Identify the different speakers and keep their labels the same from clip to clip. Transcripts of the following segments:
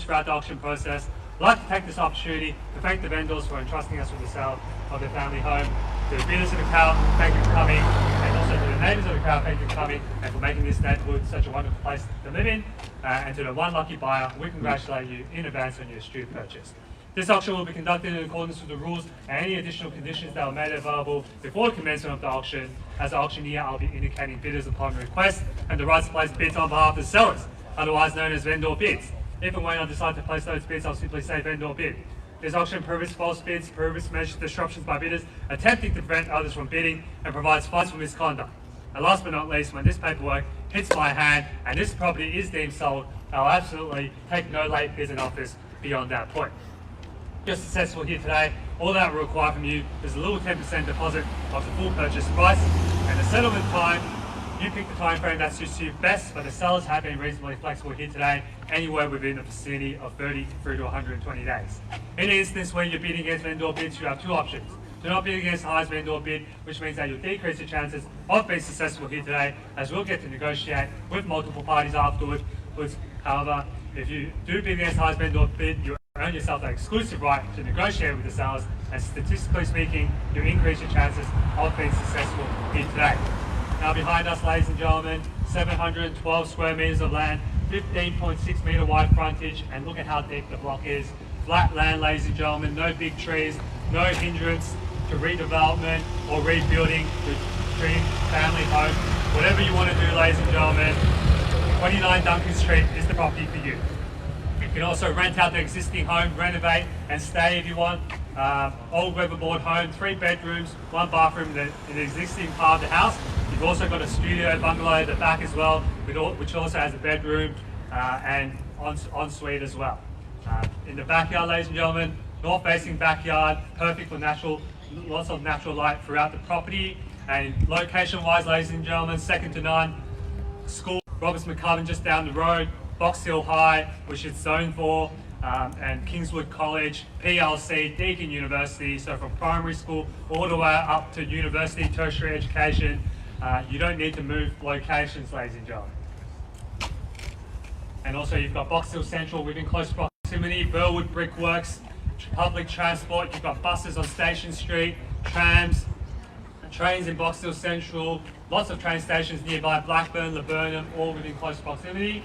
Speaker 1: throughout the auction process. I'd like to take this opportunity to thank the vendors for entrusting us with the sale of their family home. To the bidders of the crowd, thank you for coming, and also to the neighbours of the crowd, thank you for coming and for making this neighbourhood such a wonderful place to live in. And to the one lucky buyer, we congratulate you in advance on your astute purchase. This auction will be conducted in accordance with the rules and any additional conditions that were made available before the commencement of the auction. As the auctioneer, I'll be indicating bidders upon request and the right to place bids on behalf of the sellers, otherwise known as vendor bids. If and when I decide to place those bids, I'll simply say vendor bid. This auction prohibits false bids, prohibits malicious disruptions by bidders, attempting to prevent others from bidding, and provides fines for misconduct. And last but not least, when this paperwork hits my hand and this property is deemed sold, I'll absolutely take no late bids and offers beyond that point. If you're successful here today, all that will require from you is a little 10% deposit of the full purchase price, and the settlement time, you pick the time frame that suits you best, but the sellers have been reasonably flexible here today, anywhere within the vicinity of 30 through to 120 days. In an instance where you're bidding against vendor bids, you have two options. Do not bid against the highest vendor bid, which means that you'll decrease your chances of being successful here today, as we'll get to negotiate with multiple parties afterwards. However, if you do bid against the highest vendor bid, you earn yourself the exclusive right to negotiate with the sellers, and statistically speaking, you increase your chances of being successful here today. Now behind us, ladies and gentlemen, 712 square metres of land, 15.6 metre wide frontage, and look at how deep the block is. Flat land, ladies and gentlemen, no big trees, no hindrance to redevelopment or rebuilding the dream family home. Whatever you want to do, ladies and gentlemen, 29 Duncan Street is the property for you. You can also rent out the existing home, renovate and stay if you want. Old weatherboard home, 3 bedrooms, 1 bathroom in the existing part of the house. You've also got a studio bungalow at the back as well, which also has a bedroom and ensuite as well. In the backyard, ladies and gentlemen, north-facing backyard, perfect for lots of natural light throughout the property. And location-wise, ladies and gentlemen, second to none. School, Roberts McCubbin just down the road, Box Hill High, which is zoned for, and Kingswood College, PLC, Deakin University. So from primary school all the way up to university, tertiary education. You don't need to move locations, ladies and gentlemen. And also you've got Box Hill Central within close proximity, Burwood Brickworks, public transport, you've got buses on Station Street, trams, trains in Box Hill Central, lots of train stations nearby, Blackburn, Laburnum, all within close proximity.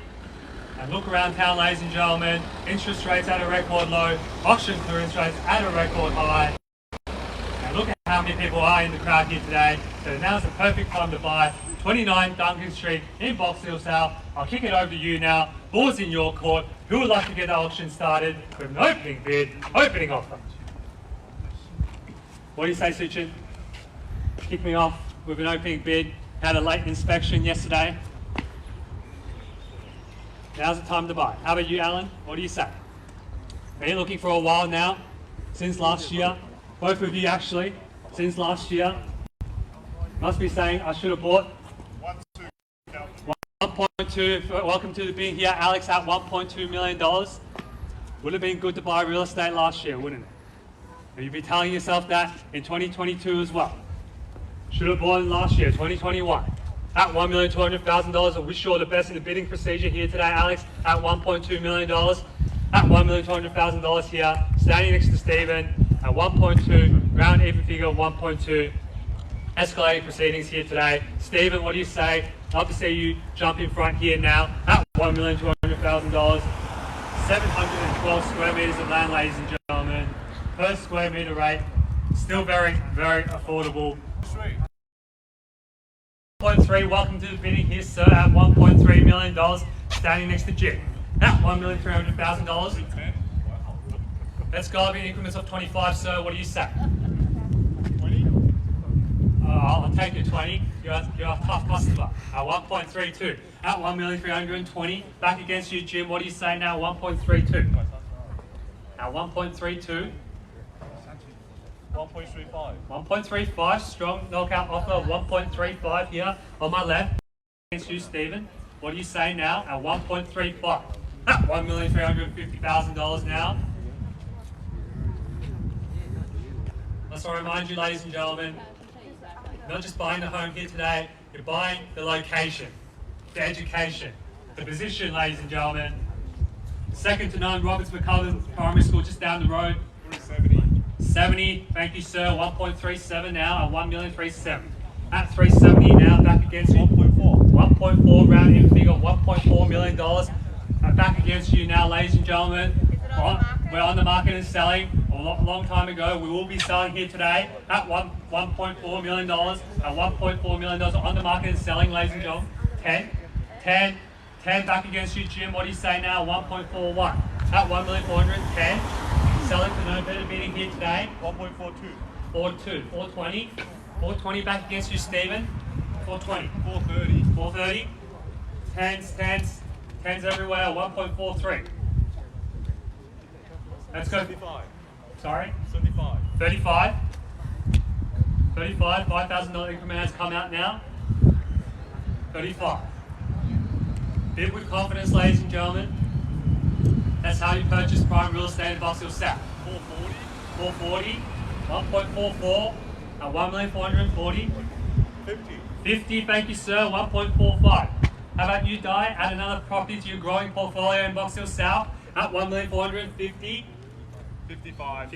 Speaker 1: And look around town, ladies and gentlemen, interest rates at a record low, auction clearance rates at a record high. And look at how many people are in the crowd here today. So now's the perfect time to buy 29 Duncan Street in Box Hill South. I'll kick it over to you now. Ball's in your court. Who would like to get the auction started with an opening bid, opening offer? What do you say, Suchin? Kick me off with an opening bid. Had a late inspection yesterday. Now's the time to buy. How about you, Alan? What do you say? Been looking for a while now, since last year. Both of you actually, since last year. Must be saying I should have bought 1.2. Welcome to being here, Alex, at $1.2 million. Would have been good to buy real estate last year, wouldn't it? And you'd be telling yourself that in 2022 as well. Should have bought last year, 2021. At $1,200,000, I wish you all the best in the bidding procedure here today, Alex, at $1.2 million. At $1,200,000 here, standing next to Stephen, at 1.2, round even figure of 1.2. Escalating proceedings here today. Stephen, what do you say? Love to see you jump in front here now at $1,200,000. 712 square metres of land, ladies and gentlemen. Per square metre rate, still very, very affordable. 1.3, welcome to the bidding here, sir, at $1.3 million, standing next to Jim. At $1,300,000. Let's go in increments of 25, sir. What do you say? 20? I'll take your 20. You're a tough customer. At 1.32. At 1,320,000. Back against you, Jim. What do you say now? 1.32. At 1.32.
Speaker 2: 1.35.
Speaker 1: 1.35, strong knockout offer of 1.35 here on my left. Against you, Stephen. What do you say now at 1.35? At $1,350,000 now. Let's remind you, ladies and gentlemen, you're not just buying the home here today, you're buying the location, the education, the position, ladies and gentlemen. Second to none, Roberts McCullum Primary School just down the road.
Speaker 2: 370.
Speaker 1: 70, thank you sir, 1.37 now at 1,037,000. At 370 now, back against you.
Speaker 2: 1.4.
Speaker 1: 1.4 round in figure, $1.4 million. Back against you now, ladies and gentlemen. We're on the market and selling a long time ago. We will be selling here today at $1.4 million. At $1.4 million on the market and selling, ladies and gentlemen. 10 back against you, Jim. What do you say now? 1.41 at 1,410,000. Selling for no better bidding here today.
Speaker 2: 1.42.
Speaker 1: 420. 420 back against you, Stephen. 420.
Speaker 2: 430.
Speaker 1: 430. Tens everywhere. 1.43. Let's go.
Speaker 2: 75.
Speaker 1: Sorry?
Speaker 2: 75.
Speaker 1: 35. $5,000 increment has come out now. 35. Bid with confidence, ladies and gentlemen. That's how you purchase prime real estate in Buxton South. 440. 1.44 at 1,440,000. 50, thank you sir, 1.45. How about you, Di? Add another property to your growing portfolio in Box Hill South at 1,450,000. 55,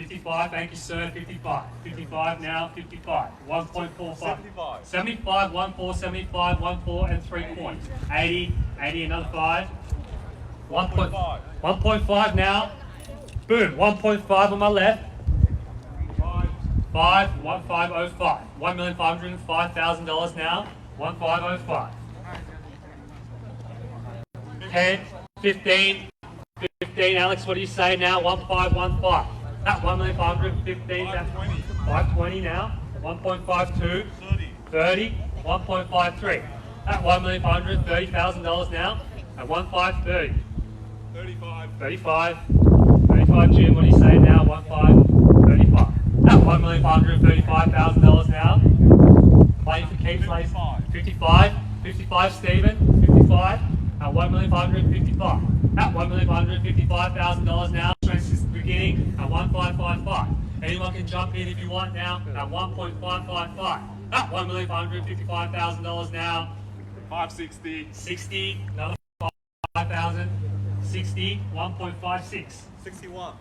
Speaker 1: thank you sir, 55. 55 now, 55. 1.45. 75, 14, 75, 14 and 3 points. 80, another 5. 1.5 now. Boom, 1.5 on my left. 1505. $1,505,000 now. 1505. 10, 15, Alex, what do you say now? 1515. At 1,515,000. 520 now. 1.52. 30. 1.53. At $1,530,000 now. At 1,530. 35, Jim, what do you say now? 1,535. At $1,535,000 now. Playing for keeps, 55, Stephen. 55. At $1,555,000. At $1,555,000 now. Since the beginning at 1,555. Anyone can jump in if you want now. At 1.555. At $1,555,000 now.
Speaker 2: 560.
Speaker 1: 60. Another 5,000. 60. 1.56.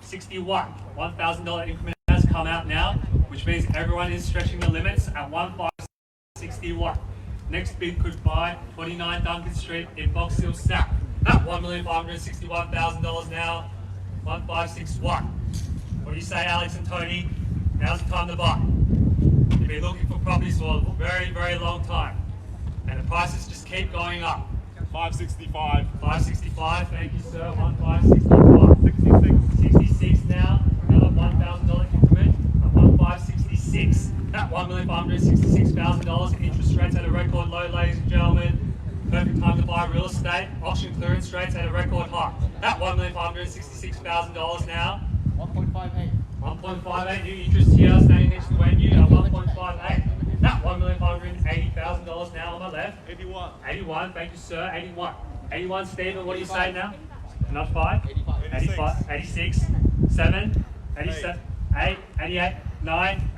Speaker 2: 61.
Speaker 1: $1,000 increment has come out now, which means everyone is stretching the limits at 1,561. Next bid could buy 29 Duncan Street in Box Hill South at $1,561,000 now. 1,561. What do you say, Alex and Tony? Now's the time to buy. You've been looking for properties for a very, very long time, and the prices just keep going up.
Speaker 2: 565.
Speaker 1: 565, thank you sir. 1,565. 66 now. Another $1,000 increment at 1,566. At $1,566,000. Interest rates at a record low, ladies and gentlemen. Perfect time to buy real estate. Auction clearance rates at a record high. At $1,566,000 now.
Speaker 2: 1.58.
Speaker 1: 1.58. New interest here, standing next to Wendy at 1.58. At $1,580,000 now on my left.
Speaker 2: 81.
Speaker 1: 81, thank you sir. 81. 81, Stephen, what do you say now? Not 5?
Speaker 2: 85.
Speaker 1: 86. 7. 87. 8. 88. 9.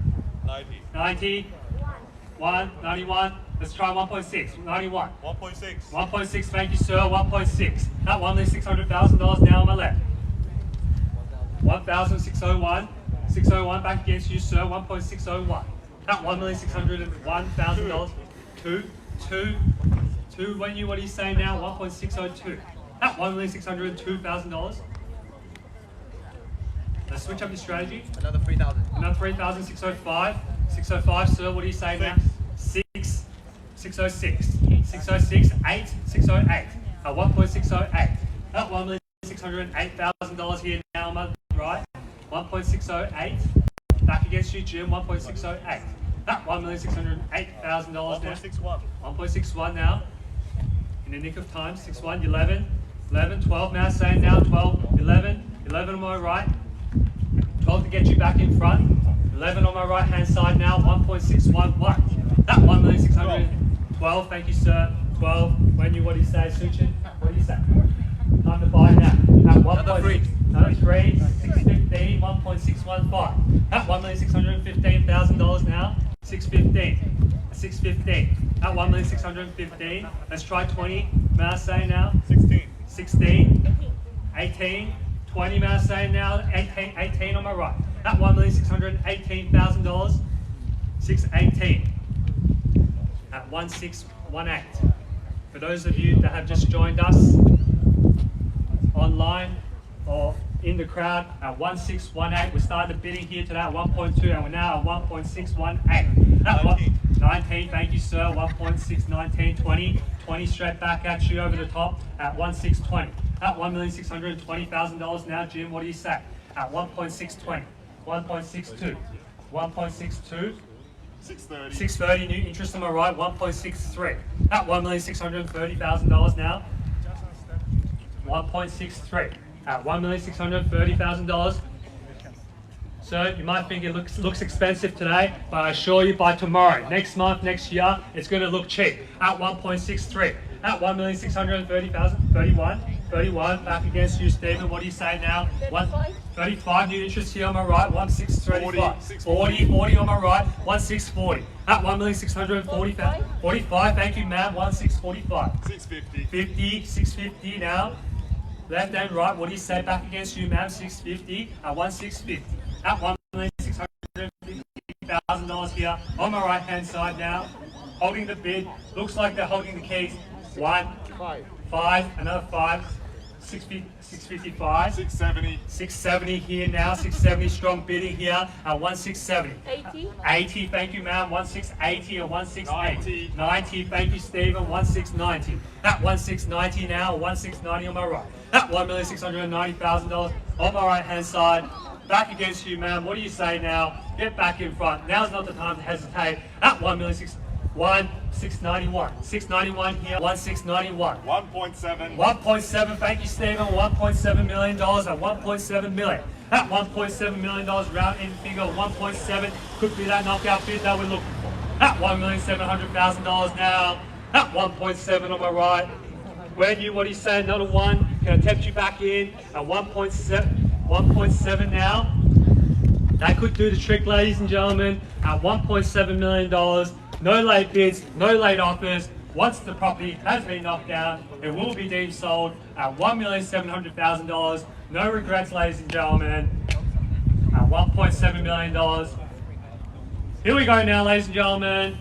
Speaker 1: 90. 1. 91. Let's try 1.6. 91.
Speaker 2: 1.6.
Speaker 1: 1.6, thank you sir. 1.6. At $1,600,000 now on my left. 1,601. 601 back against you sir. 1.601. At $1,601,000. 2. When you, what do you say now? 1.602. At $1,602,000. Let's switch up your strategy.
Speaker 2: Another 3,000.
Speaker 1: Another 3,000. 605. 605, sir. What do you say now? 6. 606. 606. 8. 608. At 1.608. At $1,608,000 here now, am I right? 1.608. Back against you, Jim. 1.608. At $1,608,000 now.
Speaker 2: 1.61.
Speaker 1: 1.61 now. In the nick of time. 61. 11. 12 now. Saying now 12. 11 on my right. 12 to get you back in front. 11 on my right hand side now. 1.611. At $1,612. Thank you, sir. 12. When you, what do you say, Suchin? What do you say? Time to buy now. At 1.6. Another 3. 615. 1.615. At $1,615,000 now. 615. 615. At $1,615,000. Let's try 20. May I say now?
Speaker 2: 16.
Speaker 1: 16. 18. 20 man saying now, 18 on my right. At $1,618,000. 618 at 1618. For those of you that have just joined us online or in the crowd at 1618, we started the bidding here today at 1.2 and we're now at 1.618. At 19, thank you sir, 1.619, 20 straight back at you over the top at 1620. At $1,620,000 now, Jim, what do you say? At 1.620, 1.62, 1.62, 630, new interest on my right, 1.63. At $1,630,000 now. 1.63. At $1,630,000. So you might think it looks expensive today, but I assure you by tomorrow, next month, next year, it's going to look cheap. At 1.63. At $1,630,000. 31, back against you, Stephen. What do you say now? 35, new interest here on my right, 1,635. 40 on my right, 1,640. At 1,640,000. 45, thank you, ma'am, 1,645. 650. 650 now. Left and right, what do you say back against you, ma'am? 650. At 1,650. At $1,650,000 here on my right hand side now. Holding the bid. Looks like they're holding the keys. 1, 5, another 5. 655. 670 here now. 670 strong bidding here at 1,670. 80, thank you, ma'am. 1,680 or 1,680. 90, thank you, Stephen. 1,690. At 1,690 now. 1,690 on my right. At $1,690,000 on my right hand side. Back against you, ma'am. What do you say now? Get back in front. Now's not the time to hesitate. At 1,691. 691 here. 1,691.
Speaker 2: 1.7.
Speaker 1: 1.7. Thank you, Stephen. $1.7 million at 1.7 million. At $1.7 million, round in figure 1.7 could be that knockout bid that we're looking for. At $1,700,000 now. At 1.7 on my right. When you, what do you say? Another one. Can I tempt you back in at 1.7? 1.7 now. That could do the trick, ladies and gentlemen. At $1.7 million. No late bids, no late offers. Once the property has been knocked down, it will be deemed sold at $1,700,000. No regrets, ladies and gentlemen. At $1.7 million. Here we go now, ladies and gentlemen.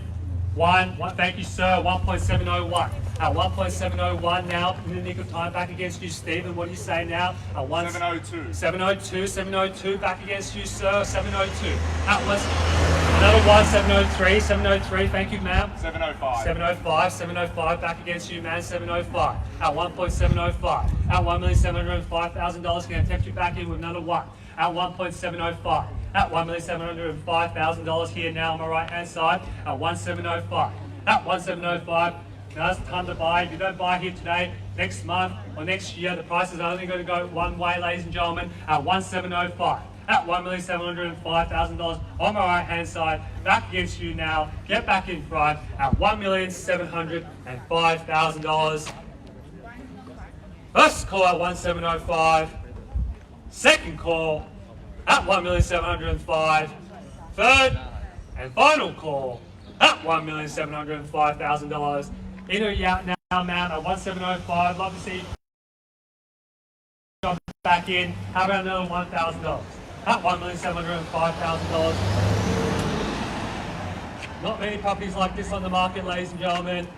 Speaker 1: Thank you, sir. 1.701. At 1.701 now, in the nick of time, back against you, Stephen. What do you say now? At
Speaker 2: 702.
Speaker 1: 702, back against you, sir. 702. At another one, 703, thank you, ma'am. 705, back against you, man. 705. At 1.705. At $1,705,000, can I tempt you back in with another one? At 1.705. At $1,705,000 here now on my right hand side. At 1.705. At 1.705. Now it's time to buy. If you don't buy here today, next month or next year, the price is only going to go one way, ladies and gentlemen, at 1.705. At $1,705,000 on my right hand side, back against you now. Get back in front at $1,705,000. First call at 1.705. Second call at $1,705,000. Third and final call at $1,705,000. In or out now, ma'am, at 1.705. Love to see you jump back in. How about another $1,000? At $1,705,000. Not many properties like this on the market, ladies and gentlemen.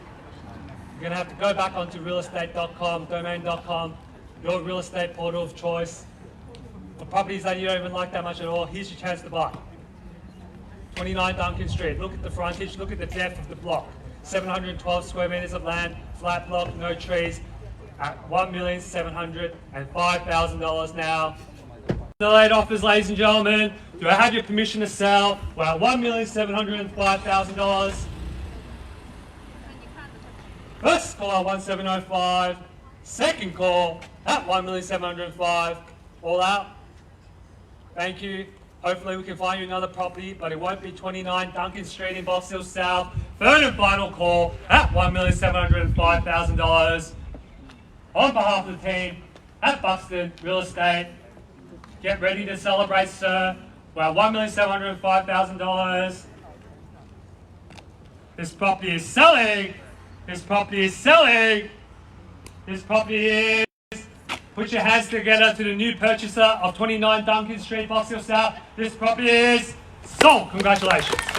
Speaker 1: You're going to have to go back onto realestate.com, domain.com, your real estate portal of choice. For properties that you don't even like that much at all, here's your chance to buy. 29 Duncan Street. Look at the frontage, look at the depth of the block. 712 square meters of land, flat block, no trees, at $1,705,000 now. The late offers, ladies and gentlemen. Do I have your permission to sell? We're at $1,705,000. First call at 1.705. Second call at $1,705,000. All out. Thank you. Hopefully we can find you another property, but it won't be 29 Duncan Street in Box Hill South. Third and final call at $1,705,000. On behalf of the team at Buxton Real Estate, get ready to celebrate, sir. We're at $1,705,000. This property is selling. This property is selling. This property is Put your hands together to the new purchaser of 29 Duncan Street, Box Hill South. This property is sold. Congratulations.